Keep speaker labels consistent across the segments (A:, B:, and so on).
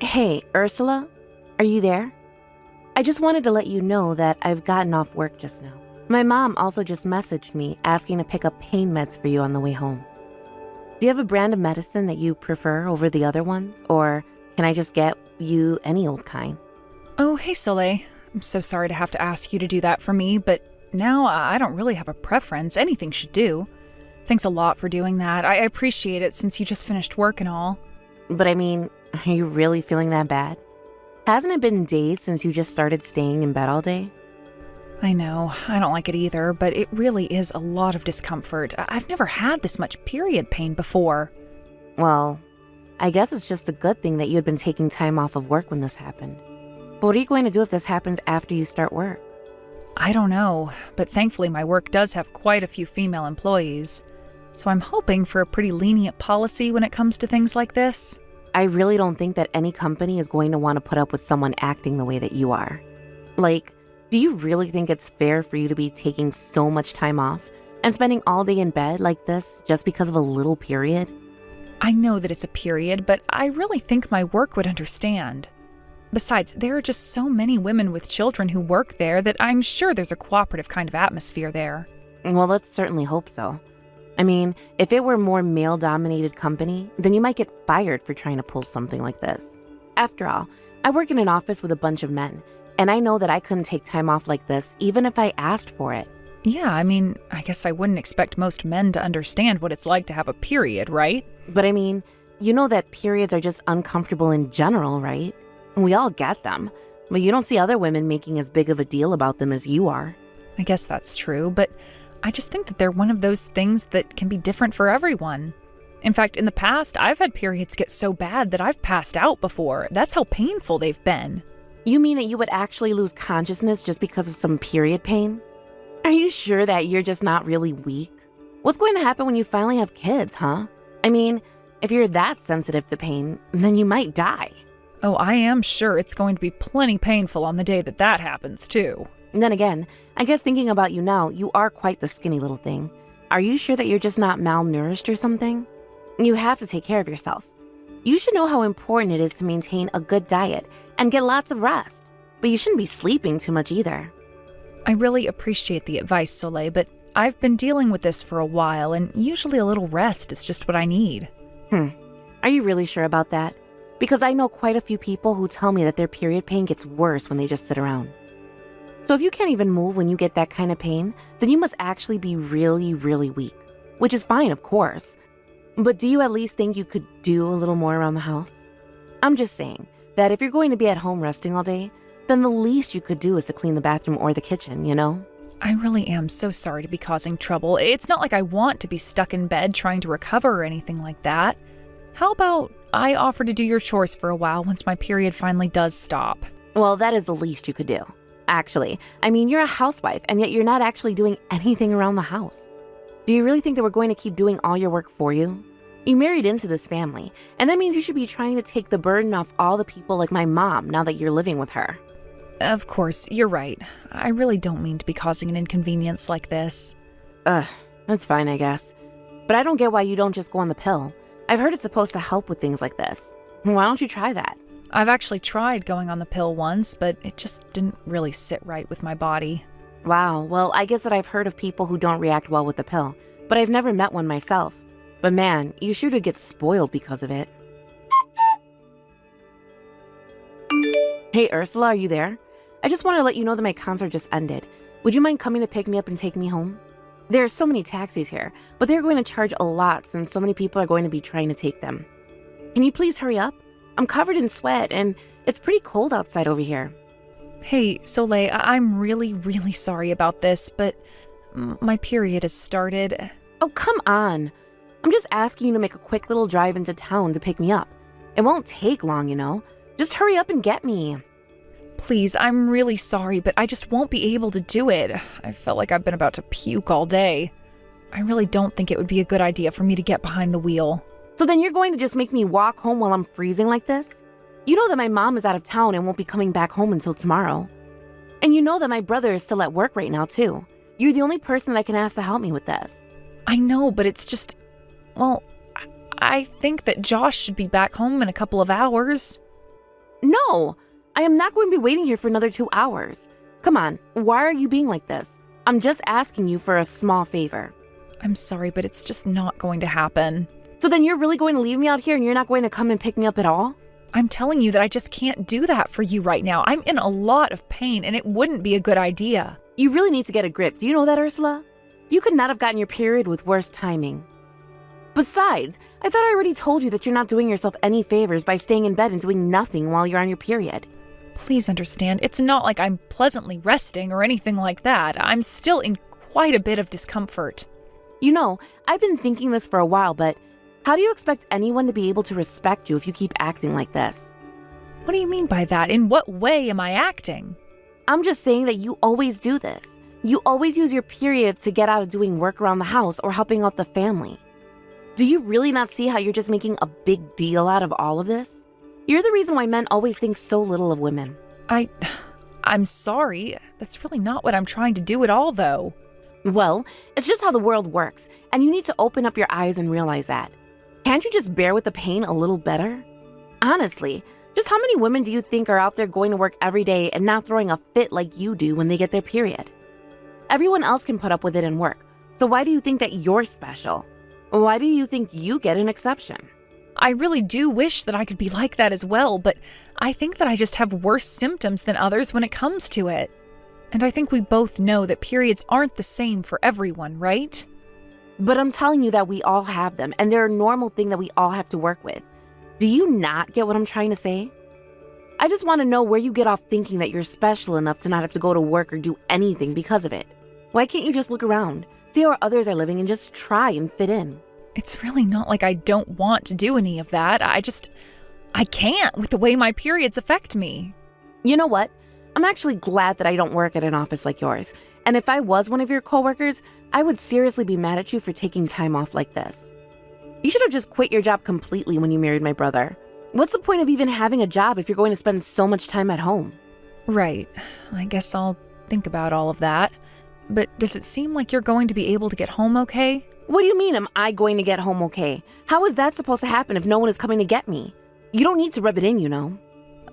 A: Hey, Ursula? Are you there? I just wanted to let you know that I've gotten off work just now. My mom also just messaged me asking to pick up pain meds for you on the way home. Do you have a brand of medicine that you prefer over the other ones? Or can I just get you any old kind?
B: Oh, hey, Soleil. I'm so sorry to have to ask you to do that for me, but now I don't really have a preference. Anything should do. Thanks a lot for doing that. I appreciate it since you just finished work and all.
A: But I mean, are you really feeling that bad? Hasn't it been days since you just started staying in bed all day?
B: I know, I don't like it either, but it really is a lot of discomfort. I've never had this much period pain before.
A: Well, I guess it's just a good thing that you had been taking time off of work when this happened. But what are you going to do if this happens after you start work?
B: I don't know, but thankfully my work does have quite a few female employees. So I'm hoping for a pretty lenient policy when it comes to things like this.
A: I really don't think that any company is going to want to put up with someone acting the way that you are. Like, do you really think it's fair for you to be taking so much time off and spending all day in bed like this just because of a little period?
B: I know that it's a period, but I really think my work would understand. Besides, there are just so many women with children who work there that I'm sure there's a cooperative kind of atmosphere there.
A: Well, let's certainly hope so. I mean, if it were a more male-dominated company, then you might get fired for trying to pull something like this. After all, I work in an office with a bunch of men, and I know that I couldn't take time off like this even if I asked for it.
B: Yeah, I mean, I guess I wouldn't expect most men to understand what it's like to have a period, right?
A: But I mean, you know that periods are just uncomfortable in general, right? We all get them, but you don't see other women making as big of a deal about them as you are.
B: I guess that's true, but I just think that they're one of those things that can be different for everyone. In fact, in the past, I've had periods get so bad that I've passed out before. That's how painful they've been.
A: You mean that you would actually lose consciousness just because of some period pain? Are you sure that you're just not really weak? What's going to happen when you finally have kids, huh? I mean, if you're that sensitive to pain, then you might die.
B: Oh, I am sure it's going to be plenty painful on the day that happens, too.
A: And then again, I guess thinking about you now, you are quite the skinny little thing. Are you sure that you're just not malnourished or something? You have to take care of yourself. You should know how important it is to maintain a good diet and get lots of rest. But you shouldn't be sleeping too much either.
B: I really appreciate the advice, Soleil, but I've been dealing with this for a while, and usually a little rest is just what I need.
A: Are you really sure about that? Because I know quite a few people who tell me that their period pain gets worse when they just sit around. So if you can't even move when you get that kind of pain, then you must actually be really, really weak. Which is fine, of course. But do you at least think you could do a little more around the house? I'm just saying that if you're going to be at home resting all day, then the least you could do is to clean the bathroom or the kitchen, you know?
B: I really am so sorry to be causing trouble. It's not like I want to be stuck in bed trying to recover or anything like that. How about I offer to do your chores for a while once my period finally does stop?
A: Well, that is the least you could do. Actually, I mean, you're a housewife, and yet you're not actually doing anything around the house. Do you really think that we're going to keep doing all your work for you? You married into this family, and that means you should be trying to take the burden off all the people like my mom now that you're living with her.
B: Of course, you're right. I really don't mean to be causing an inconvenience like this.
A: That's fine, I guess. But I don't get why you don't just go on the pill. I've heard it's supposed to help with things like this. Why don't you try that?
B: I've actually tried going on the pill once, but it just didn't really sit right with my body.
A: Wow, well, I guess that I've heard of people who don't react well with the pill, but I've never met one myself. But man, you sure do get spoiled because of it. Hey, Ursula, are you there? I just wanted to let you know that my concert just ended. Would you mind coming to pick me up and take me home? There are so many taxis here, but they're going to charge a lot since so many people are going to be trying to take them. Can you please hurry up? I'm covered in sweat, and it's pretty cold outside over here.
B: Hey, Soleil, I'm really, really sorry about this, but my period has started.
A: Oh, come on. I'm just asking you to make a quick little drive into town to pick me up. It won't take long, you know. Just hurry up and get me.
B: Please, I'm really sorry, but I just won't be able to do it. I felt like I've been about to puke all day. I really don't think it would be a good idea for me to get behind the wheel.
A: So then you're going to just make me walk home while I'm freezing like this? You know that my mom is out of town and won't be coming back home until tomorrow. And you know that my brother is still at work right now, too. You're the only person that I can ask to help me with this.
B: I know, but it's just... Well, I think that Josh should be back home in a couple of hours.
A: No, I am not going to be waiting here for another 2 hours. Come on, why are you being like this? I'm just asking you for a small favor.
B: I'm sorry, but it's just not going to happen.
A: So then you're really going to leave me out here and you're not going to come and pick me up at all?
B: I'm telling you that I just can't do that for you right now. I'm in a lot of pain, and it wouldn't be a good idea.
A: You really need to get a grip. Do you know that, Ursula? You could not have gotten your period with worse timing. Besides, I thought I already told you that you're not doing yourself any favors by staying in bed and doing nothing while you're on your period.
B: Please understand, it's not like I'm pleasantly resting or anything like that. I'm still in quite a bit of discomfort.
A: You know, I've been thinking this for a while, but how do you expect anyone to be able to respect you if you keep acting like this?
B: What do you mean by that? In what way am I acting?
A: I'm just saying that you always do this. You always use your period to get out of doing work around the house or helping out the family. Do you really not see how you're just making a big deal out of all of this? You're the reason why men always think so little of women.
B: I'm sorry. That's really not what I'm trying to do at all, though.
A: Well, it's just how the world works, and you need to open up your eyes and realize that. Can't you just bear with the pain a little better? Honestly, just how many women do you think are out there going to work every day and not throwing a fit like you do when they get their period? Everyone else can put up with it and work, so why do you think that you're special? Why do you think you get an exception?
B: I really do wish that I could be like that as well, but I think that I just have worse symptoms than others when it comes to it. And I think we both know that periods aren't the same for everyone, right?
A: But I'm telling you that we all have them, and they're a normal thing that we all have to work with. Do you not get what I'm trying to say? I just want to know where you get off thinking that you're special enough to not have to go to work or do anything because of it. Why can't you just look around, see how others are living, and just try and fit in?
B: It's really not like I don't want to do any of that. I can't with the way my periods affect me.
A: You know what? I'm actually glad that I don't work at an office like yours. And if I was one of your coworkers, I would seriously be mad at you for taking time off like this. You should have just quit your job completely when you married my brother. What's the point of even having a job if you're going to spend so much time at home?
B: Right. I guess I'll think about all of that. But does it seem like you're going to be able to get home okay?
A: What do you mean, am I going to get home okay? How is that supposed to happen if no one is coming to get me? You don't need to rub it in, you know.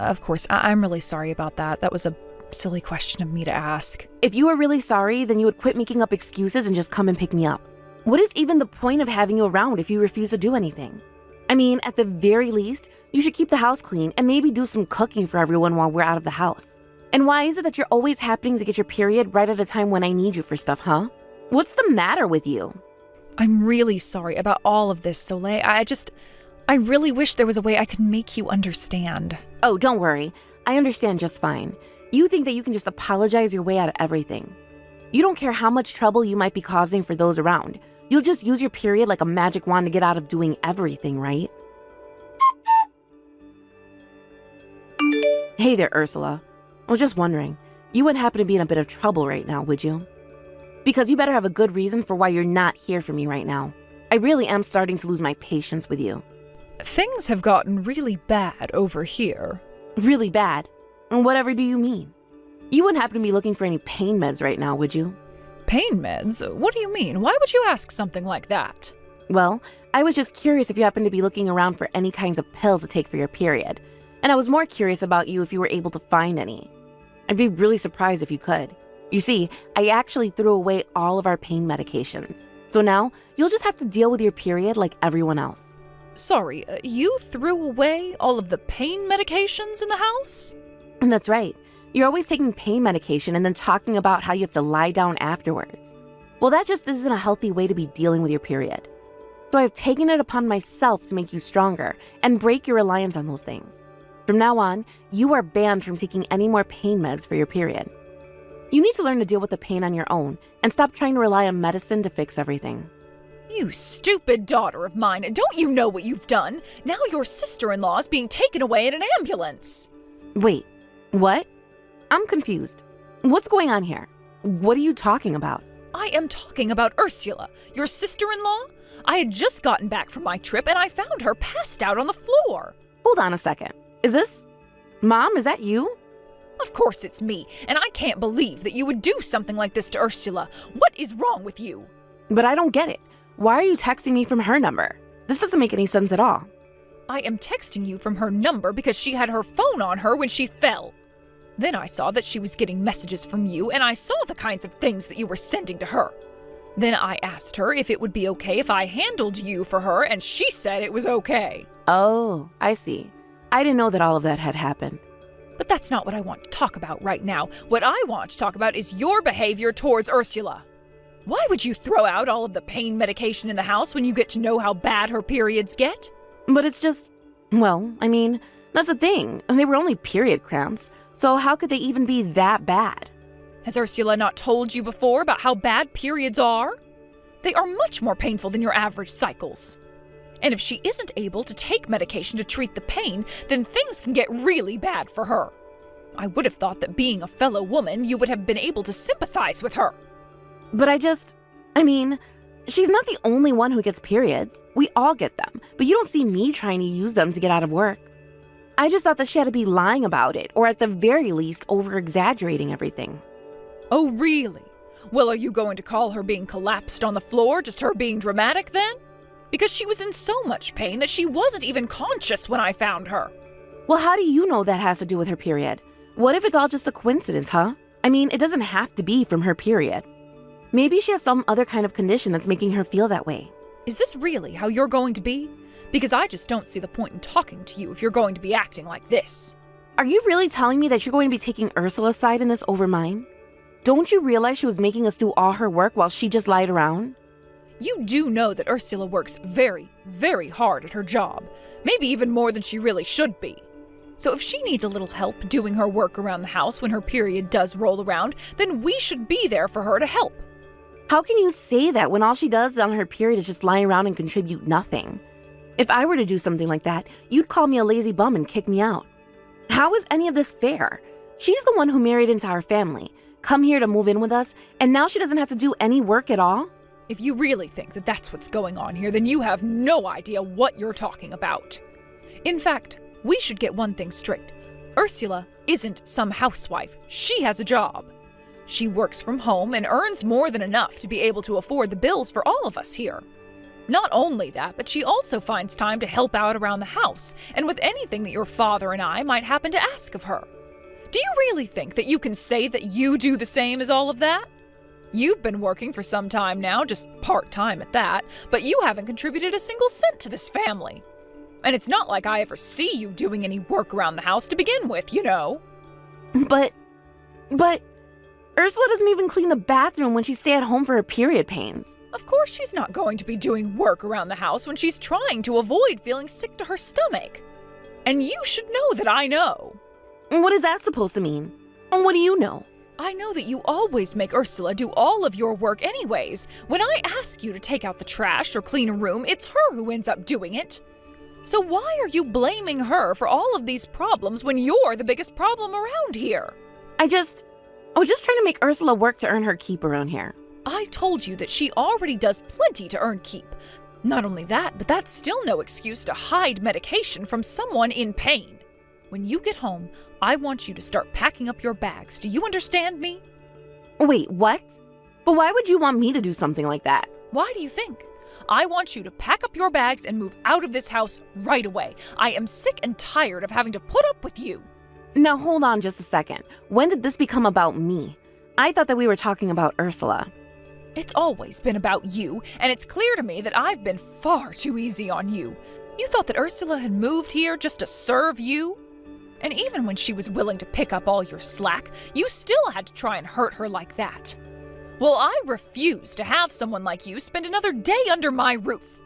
B: Of course, I'm really sorry about that. That was a silly question of me to ask.
A: If you were really sorry, then you would quit making up excuses and just come and pick me up. What is even the point of having you around if you refuse to do anything? I mean, at the very least, you should keep the house clean and maybe do some cooking for everyone while we're out of the house. And why is it that you're always happening to get your period right at a time when I need you for stuff, huh? What's the matter with you?
B: I'm really sorry about all of this, Soleil. I really wish there was a way I could make you understand.
A: Oh, don't worry. I understand just fine. You think that you can just apologize your way out of everything. You don't care how much trouble you might be causing for those around. You'll just use your period like a magic wand to get out of doing everything, right? Hey there, Ursula. I was just wondering, you wouldn't happen to be in a bit of trouble right now, would you? Because you better have a good reason for why you're not here for me right now. I really am starting to lose my patience with you.
B: Things have gotten really bad over here.
A: Really bad? And whatever do you mean? You wouldn't happen to be looking for any pain meds right now, would you?
B: Pain meds? What do you mean? Why would you ask something like that?
A: Well, I was just curious if you happened to be looking around for any kinds of pills to take for your period. And I was more curious about you if you were able to find any. I'd be really surprised if you could. You see, I actually threw away all of our pain medications. So now, you'll just have to deal with your period like everyone else.
B: Sorry, you threw away all of the pain medications in the house?
A: And that's right. You're always taking pain medication and then talking about how you have to lie down afterwards. Well, that just isn't a healthy way to be dealing with your period. So I've taken it upon myself to make you stronger and break your reliance on those things. From now on, you are banned from taking any more pain meds for your period. You need to learn to deal with the pain on your own and stop trying to rely on medicine to fix everything.
B: You stupid daughter of mine, don't you know what you've done? Now your sister-in-law is being taken away in an ambulance.
A: Wait, what? I'm confused. What's going on here? What are you talking about?
B: I am talking about Ursula, your sister-in-law. I had just gotten back from my trip and I found her passed out on the floor.
A: Hold on a second. Is this... Mom, is that you?
B: Of course it's me, and I can't believe that you would do something like this to Ursula. What is wrong with you?
A: But I don't get it. Why are you texting me from her number? This doesn't make any sense at all.
B: I am texting you from her number because she had her phone on her when she fell. Then I saw that she was getting messages from you, and I saw the kinds of things that you were sending to her. Then I asked her if it would be okay if I handled you for her, and she said it was okay.
A: Oh, I see. I didn't know that all of that had happened.
B: But that's not what I want to talk about right now. What I want to talk about is your behavior towards Ursula. Why would you throw out all of the pain medication in the house when you get to know how bad her periods get?
A: But it's just, well, I mean, that's the thing. They were only period cramps, so how could they even be that bad?
B: Has Ursula not told you before about how bad periods are? They are much more painful than your average cycles. And if she isn't able to take medication to treat the pain, then things can get really bad for her. I would have thought that being a fellow woman, you would have been able to sympathize with her.
A: But I mean, she's not the only one who gets periods. We all get them, but you don't see me trying to use them to get out of work. I just thought that she had to be lying about it, or at the very least, over-exaggerating everything.
B: Oh, really? Well, are you going to call her being collapsed on the floor just her being dramatic then? Because she was in so much pain that she wasn't even conscious when I found her.
A: Well, how do you know that has to do with her period? What if it's all just a coincidence, huh? I mean, it doesn't have to be from her period. Maybe she has some other kind of condition that's making her feel that way.
B: Is this really how you're going to be? Because I just don't see the point in talking to you if you're going to be acting like this.
A: Are you really telling me that you're going to be taking Ursula's side in this over mine? Don't you realize she was making us do all her work while she just lied around?
B: You do know that Ursula works very, very hard at her job. Maybe even more than she really should be. So if she needs a little help doing her work around the house when her period does roll around, then we should be there for her to help.
A: How can you say that when all she does on her period is just lie around and contribute nothing? If I were to do something like that, you'd call me a lazy bum and kick me out. How is any of this fair? She's the one who married into our family, come here to move in with us, and now she doesn't have to do any work at all?
B: If you really think that that's what's going on here, then you have no idea what you're talking about. In fact, we should get one thing straight. Ursula isn't some housewife. She has a job. She works from home and earns more than enough to be able to afford the bills for all of us here. Not only that, but she also finds time to help out around the house and with anything that your father and I might happen to ask of her. Do you really think that you can say that you do the same as all of that? You've been working for some time now, just part-time at that, but you haven't contributed a single cent to this family. And it's not like I ever see you doing any work around the house to begin with, you know.
A: But Ursula doesn't even clean the bathroom when she stays at home for her period pains.
B: Of course she's not going to be doing work around the house when she's trying to avoid feeling sick to her stomach. And you should know that I know.
A: What is that supposed to mean? And what do you know?
B: I know that you always make Ursula do all of your work anyways. When I ask you to take out the trash or clean a room, it's her who ends up doing it. So why are you blaming her for all of these problems when you're the biggest problem around here?
A: I was just trying to make Ursula work to earn her keep around here.
B: I told you that she already does plenty to earn keep. Not only that, but that's still no excuse to hide medication from someone in pain. When you get home, I want you to start packing up your bags. Do you understand me?
A: Wait, what? But why would you want me to do something like that?
B: Why do you think? I want you to pack up your bags and move out of this house right away. I am sick and tired of having to put up with you.
A: Now hold on just a second. When did this become about me? I thought that we were talking about Ursula.
B: It's always been about you, and it's clear to me that I've been far too easy on you. You thought that Ursula had moved here just to serve you? And even when she was willing to pick up all your slack, you still had to try and hurt her like that. Well, I refuse to have someone like you spend another day under my roof.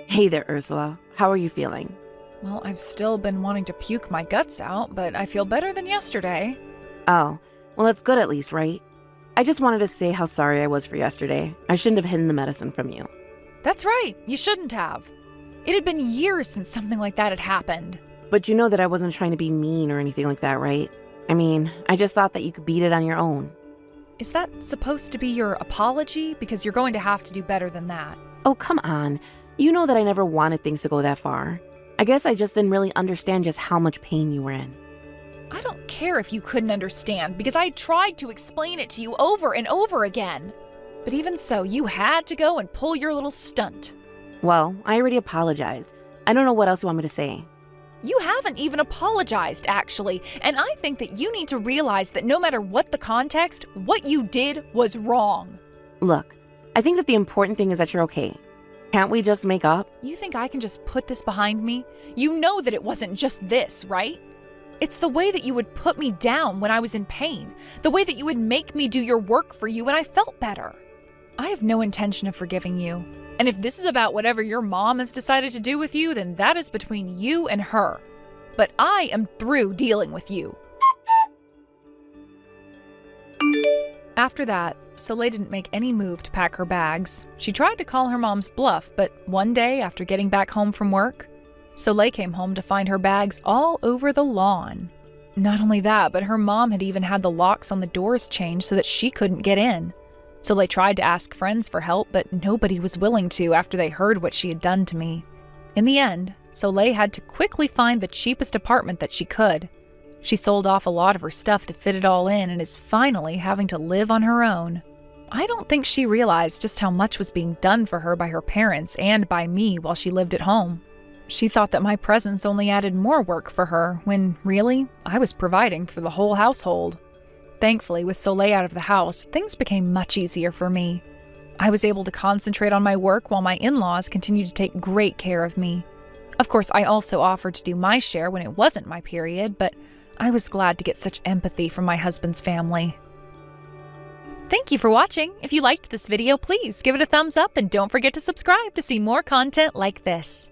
A: Hey there, Ursula. How are you feeling?
B: Well, I've still been wanting to puke my guts out, but I feel better than yesterday.
A: Oh, well, that's good at least, right? I just wanted to say how sorry I was for yesterday. I shouldn't have hidden the medicine from you.
B: That's right. You shouldn't have. It had been years since something like that had happened.
A: But you know that I wasn't trying to be mean or anything like that, right? I mean, I just thought that you could beat it on your own.
B: Is that supposed to be your apology? Because you're going to have to do better than that.
A: Oh, come on. You know that I never wanted things to go that far. I guess I just didn't really understand just how much pain you were in.
B: I don't care if you couldn't understand, because I tried to explain it to you over and over again. But even so, you had to go and pull your little stunt.
A: Well, I already apologized. I don't know what else you want me to say.
B: You haven't even apologized, actually, and I think that you need to realize that no matter what the context, what you did was wrong.
A: Look, I think that the important thing is that you're okay. Can't we just make up?
B: You think I can just put this behind me? You know that it wasn't just this, right? It's the way that you would put me down when I was in pain, the way that you would make me do your work for you when I felt better. I have no intention of forgiving you. And if this is about whatever your mom has decided to do with you, then that is between you and her. But I am through dealing with you. After that, Soleil didn't make any move to pack her bags. She tried to call her mom's bluff, but one day after getting back home from work, Soleil came home to find her bags all over the lawn. Not only that, but her mom had even had the locks on the doors changed so that she couldn't get in. Soleil tried to ask friends for help, but nobody was willing to after they heard what she had done to me. In the end, Soleil had to quickly find the cheapest apartment that she could. She sold off a lot of her stuff to fit it all in and is finally having to live on her own. I don't think she realized just how much was being done for her by her parents and by me while she lived at home. She thought that my presence only added more work for her, when really, I was providing for the whole household. Thankfully, with Soleil out of the house, things became much easier for me. I was able to concentrate on my work while my in-laws continued to take great care of me. Of course, I also offered to do my share when it wasn't my period, but I was glad to get such empathy from my husband's family. Thank you for watching. If you liked this video, please give it a thumbs up and don't forget to subscribe to see more content like this.